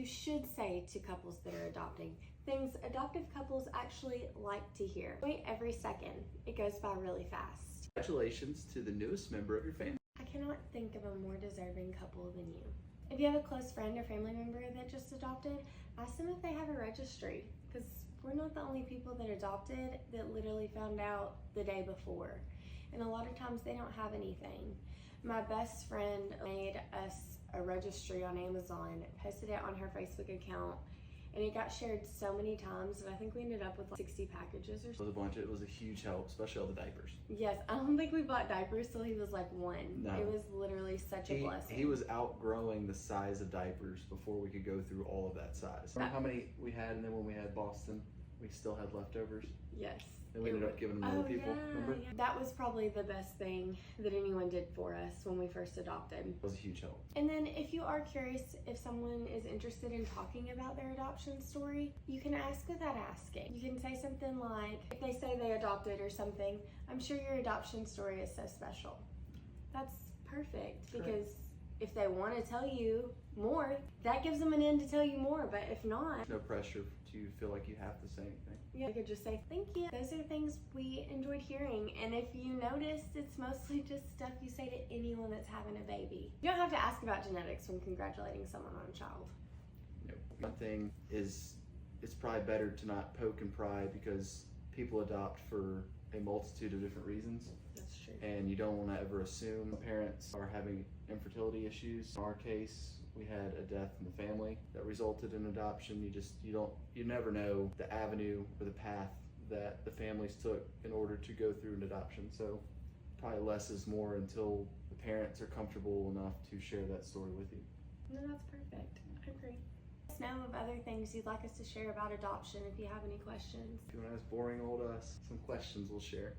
should say to couples that are adopting, things adoptive couples actually like to hear. Wait every second. It goes by really fast. Congratulations to the newest member of your family. I cannot think of a more deserving couple than you. If you have a close friend or family member that just adopted, ask them if they have a registry, because we're not the only people that adopted that literally found out the day before. And a lot of times they don't have anything. My best friend made us a registry on Amazon, posted it on her Facebook account, and it got shared so many times that I think we ended up with like 60 packages or something. It was a huge help, especially all the diapers. Yes, I don't think we bought diapers till he was like 1. No. It was literally such a blessing. He was outgrowing the size of diapers before we could go through all of that size. Remember how many we had, and then when we had Boston, we still had leftovers? Yes. And we ended up giving them to other people, remember? Yeah. That was probably the best thing that anyone did for us when we first adopted. It was a huge help. And then if you are curious if someone is interested in talking about their adoption story, you can ask without asking. You can say something like, if they say they adopted or something, I'm sure your adoption story is so special. That's perfect, because if they want to tell you more, that gives them an end to tell you more, but if not, No pressure to feel like you have to say anything. yeah, you could just say, thank you. Those are things we enjoyed hearing. And if you noticed, it's mostly just stuff you say to anyone that's having a baby. You don't have to ask about genetics when congratulating someone on a child. No. One thing is, it's probably better to not poke and pry, because people adopt for a multitude of different reasons. That's true. And you don't want to ever assume parents are having infertility issues. In our case, we had a death in the family that resulted in adoption. You never know the avenue or the path that the families took in order to go through an adoption. So probably less is more until the parents are comfortable enough to share that story with you. No, that's perfect. I agree. Let us know of other things you'd like us to share about adoption if you have any questions. If you want to ask boring old us some questions, we'll share.